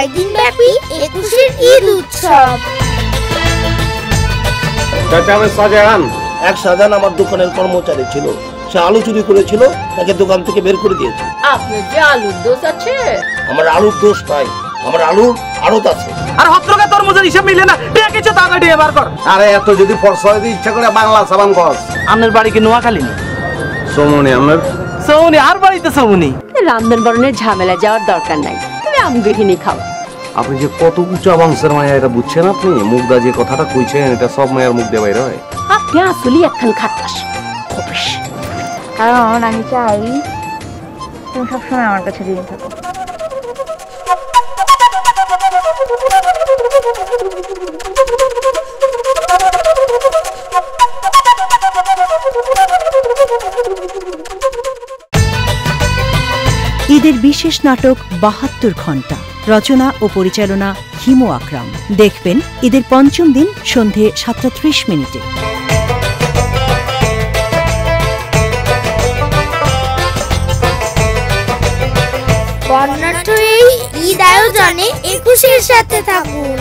কয়েকদিন ব্যাপী 21-এর ঈদ উৎসব। এক শাহজাহান আমার দোকানের কর্মচারী ছিল, সে আলু চুরি করেছিল, তাকে দোকান থেকে বের করে দিয়েছে। আপনার যে আলুর দোষ আছে? আমার আলুর দোষ নাই, আমার আলুর আড়ত আছে। আর হত্রকা তরমুজের হিসাব মিলে না, টিয়া কিছু টাকা দিয়ে বার কর। আরে এত যদি ফরসয় দিয়ে ইচ্ছা করে বাংলা সাবান কস। আপনার বাড়ি কি নোয়াখালী না? সোমনি আমার সৌনি আর বাড়িতে সৌনি। রামধন বরণের ঝামেলা যাওয়ার দরকার নাই, তুমি আমগহিনী খাও। আপনি যে কত উঁচা বংশের মায়া এটা বুঝছেন আপনি? মুখদা যে কথাটা কইছেন এটা সব মায়ের মুখ দিয়ে বাইরে হয়। আপনি আসলেই একখান খাটাস। কারণ আমি চাই তুমি সবসময় আমার কাছে ঋণী থাকো। ঈদের বিশেষ নাটক ৭২ ঘণ্টা, রচনা ও পরিচালনা হিমু আকরাম। দেখবেন ঈদের পঞ্চম দিন সন্ধে ৭:৩০। বর্ণাঢ্য এই ঈদ আয়োজনে 21-এর সাথে থাকুন।